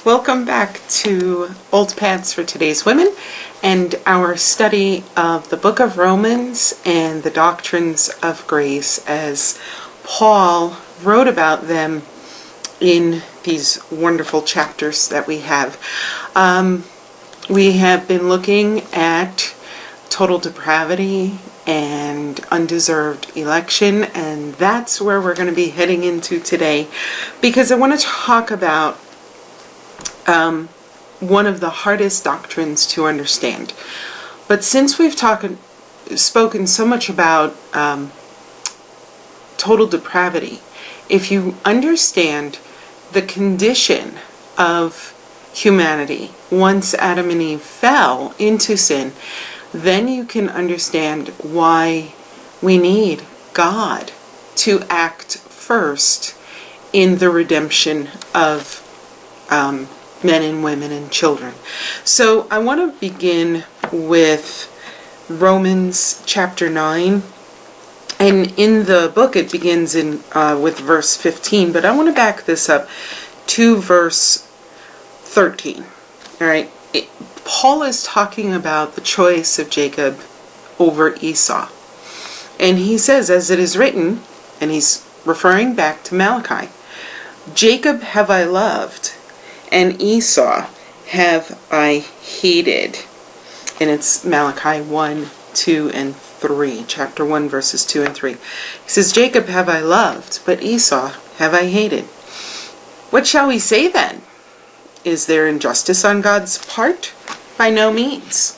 Welcome back to Old Paths for Today's Women and our study of the book of Romans and the doctrines of grace as Paul wrote about them in these wonderful chapters that we have. We have been looking at total depravity and undeserved election, and that's where we're going to be heading into today, because I want to talk about one of the hardest doctrines to understand. But since we've spoken so much about total depravity, if you understand the condition of humanity once Adam and Eve fell into sin, then you can understand why we need God to act first in the redemption of men and women and children. So I want to begin with Romans chapter 9. And in the book it begins with verse 15, but I want to back this up to verse 13. All right. Paul is talking about the choice of Jacob over Esau. And he says, as it is written, and he's referring back to Malachi, Jacob have I loved, and Esau have I hated. And it's Malachi 1, 2, and 3, chapter 1, verses 2 and 3. He says, Jacob have I loved, but Esau have I hated. What shall we say then? Is there injustice on God's part? By no means.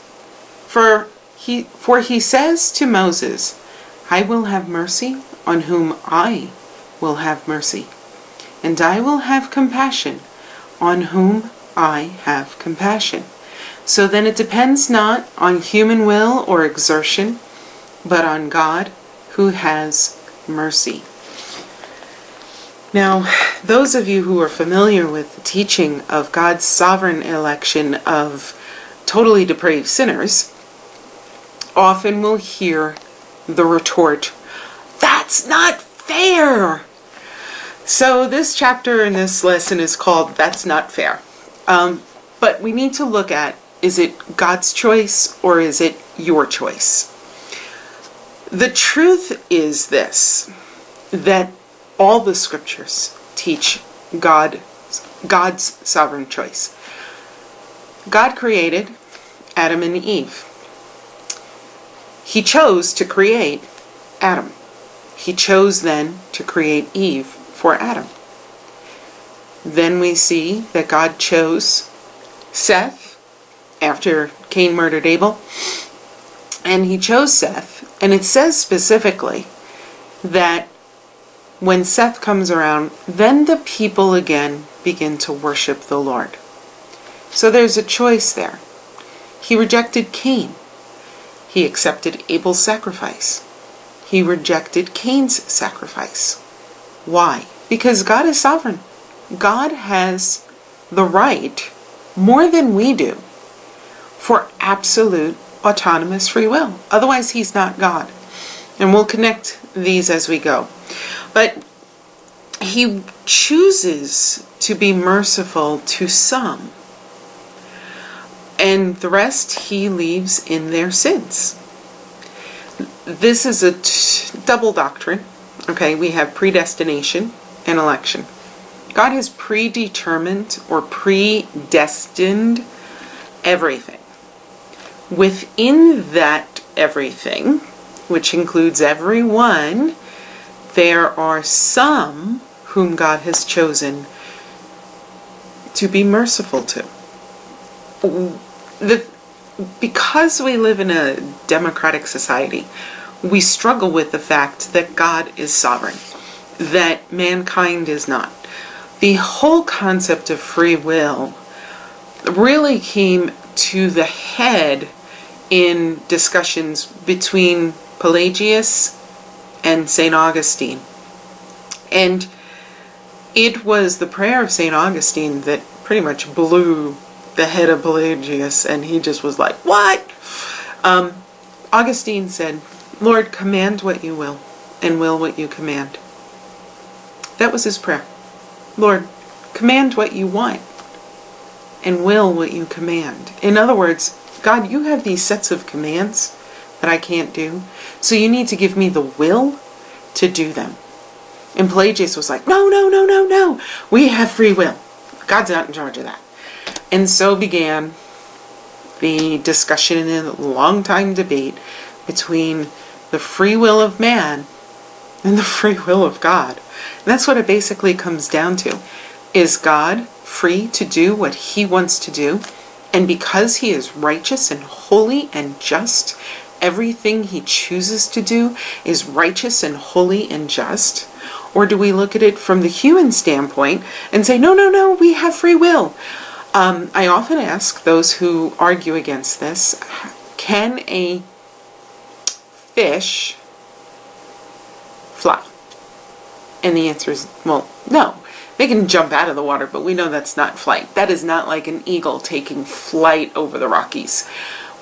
For he says to Moses, I will have mercy on whom I will have mercy, and I will have compassion on whom I have compassion. So then it depends not on human will or exertion, but on God who has mercy. Now, those of you who are familiar with the teaching of God's sovereign election of totally depraved sinners often will hear the retort, that's not fair. So this chapter in this lesson is called That's Not Fair. But we need to look at, is it God's choice or is it your choice? The truth is this, that all the scriptures teach God's sovereign choice. God created Adam and Eve. He chose to create Adam. He chose then to create Eve for Adam. Then we see that God chose Seth after Cain murdered Abel. And he chose Seth. And it says specifically that when Seth comes around, then the people again begin to worship the Lord. So there's a choice there. He rejected Cain. He accepted Abel's sacrifice. He rejected Cain's sacrifice. Why? Because God is sovereign. God has the right, more than we do, for absolute autonomous free will. Otherwise, he's not God. And we'll connect these as we go. But he chooses to be merciful to some, and the rest he leaves in their sins. This is a double doctrine. Okay, we have predestination and election. God has predetermined or predestined everything. Within that everything, which includes everyone, there are some whom God has chosen to be merciful to. Because we live in a democratic society, we struggle with the fact that God is sovereign, that mankind is not. The whole concept of free will really came to the head in discussions between Pelagius and St. Augustine. And it was the prayer of St. Augustine that pretty much blew the head of Pelagius, and he just was like, what? Augustine said, Lord, command what you will, and will what you command. That was his prayer. Lord, command what you want, and will what you command. In other words, God, you have these sets of commands that I can't do, so you need to give me the will to do them. And Pelagius was like, no, no, no, no, no. We have free will. God's not in charge of that. And so began the discussion and a long time debate between the free will of man and the free will of God. And that's what it basically comes down to. Is God free to do what he wants to do? And because he is righteous and holy and just, everything he chooses to do is righteous and holy and just? Or do we look at it from the human standpoint and say, no, no, no, we have free will? I often ask those who argue against this, can a fish fly? And the answer is, well, no. They can jump out of the water, but we know that's not flight. That is not like an eagle taking flight over the Rockies.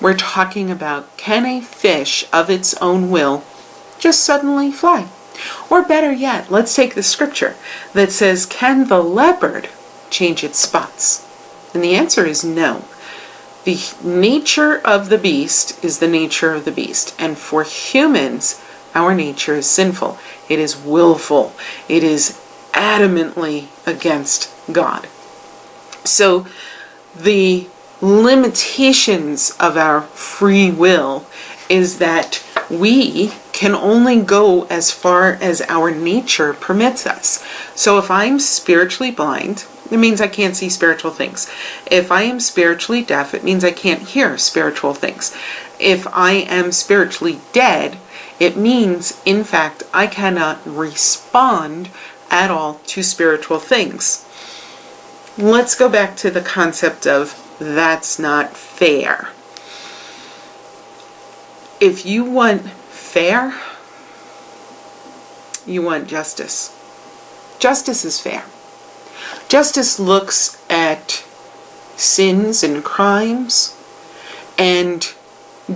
We're talking about, can a fish of its own will just suddenly fly? Or better yet, let's take the scripture that says, can the leopard change its spots? And the answer is no. The nature of the beast is the nature of the beast. And for humans, our nature is sinful. It is willful. It is adamantly against God. So the limitations of our free will is that we can only go as far as our nature permits us. So if I'm spiritually blind, it means I can't see spiritual things. If I am spiritually deaf, it means I can't hear spiritual things. If I am spiritually dead, it means, in fact, I cannot respond at all to spiritual things. Let's go back to the concept of that's not fair. If you want fair, you want justice. Justice is fair. Justice looks at sins and crimes, and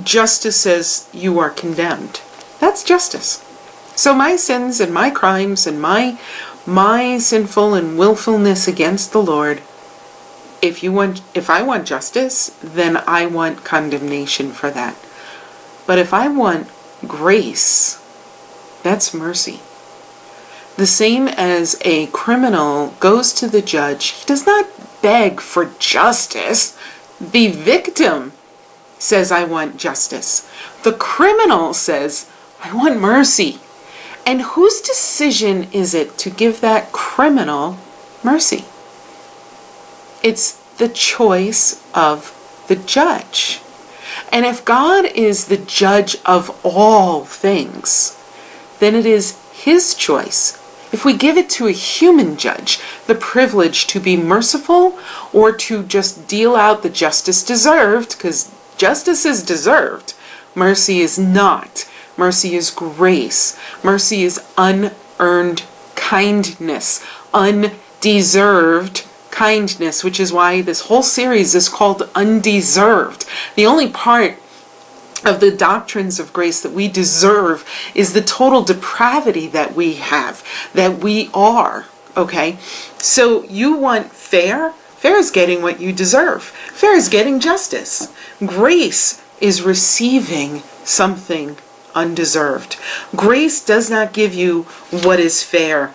justice says you are condemned. That's justice. So my sins and my crimes and my sinful and willfulness against the Lord, if I want justice, then I want condemnation for that. But if I want grace, that's mercy. The same as a criminal goes to the judge, he does not beg for justice. The victim says, I want justice. The criminal says, I want mercy. And whose decision is it to give that criminal mercy? It's the choice of the judge. And if God is the judge of all things, then it is his choice. If we give it to a human judge, the privilege to be merciful or to just deal out the justice deserved, because justice is deserved, mercy is not. Mercy is grace. Mercy is unearned kindness, undeserved kindness, which is why this whole series is called Undeserved. The only part of the doctrines of grace that we deserve is the total depravity that we have, that we are, okay? So you want fair? Fair is getting what you deserve. Fair is getting justice. Grace is receiving something undeserved. Grace does not give you what is fair.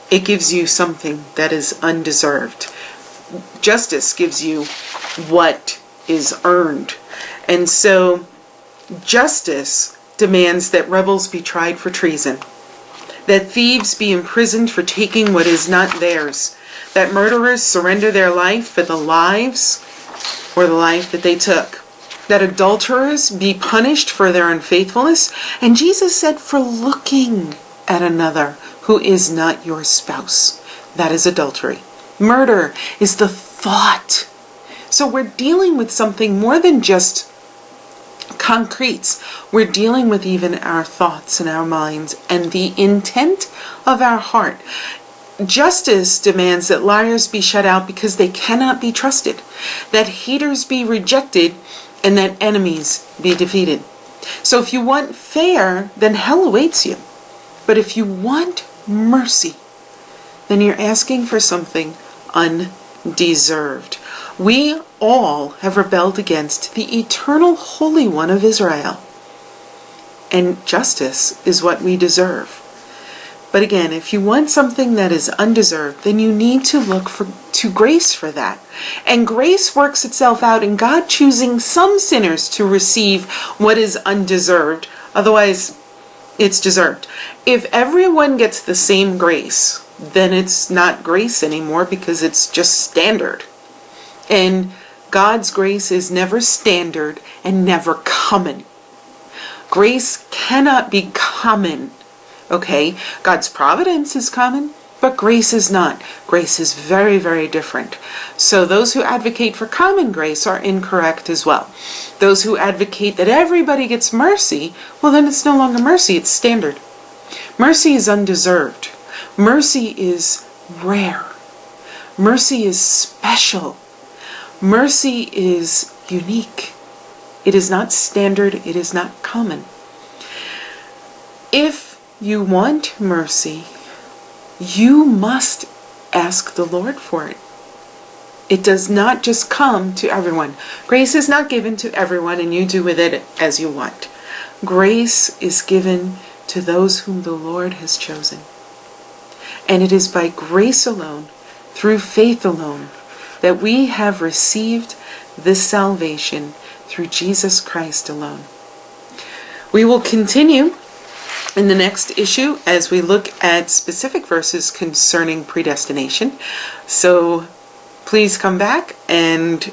It gives you something that is undeserved. Justice gives you what is earned. And so justice demands that rebels be tried for treason, that thieves be imprisoned for taking what is not theirs, that murderers surrender their life for the lives or the life that they took, that adulterers be punished for their unfaithfulness, and Jesus said, for looking at another who is not your spouse. That is adultery. Murder is the thought. So we're dealing with something more than just concretes. We're dealing with even our thoughts and our minds and the intent of our heart. Justice demands that liars be shut out because they cannot be trusted, that haters be rejected, and that enemies be defeated. So if you want fair, then hell awaits you. But if you want mercy, then you're asking for something undeserved. We all have rebelled against the eternal Holy One of Israel. And justice is what we deserve. But again, if you want something that is undeserved, then you need to look to grace for that. And grace works itself out in God choosing some sinners to receive what is undeserved. Otherwise, it's deserved. If everyone gets the same grace, then it's not grace anymore because it's just standard. And God's grace is never standard and never common. Grace cannot be common. Okay, God's providence is common, but grace is not. Grace is very, very different. So those who advocate for common grace are incorrect as well. Those who advocate that everybody gets mercy, well then it's no longer mercy, it's standard. Mercy is undeserved. Mercy is rare. Mercy is special. Mercy is unique. It is not standard, it is not common. If you want mercy, you must ask the Lord for it. It does not just come to everyone. Grace is not given to everyone and you do with it as you want. Grace is given to those whom the Lord has chosen. And it is by grace alone, through faith alone, that we have received this salvation through Jesus Christ alone. We will continue in the next issue as we look at specific verses concerning predestination. So please come back and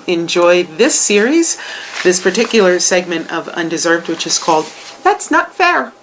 enjoy this series, this particular segment of Undeserved, which is called That's Not Fair.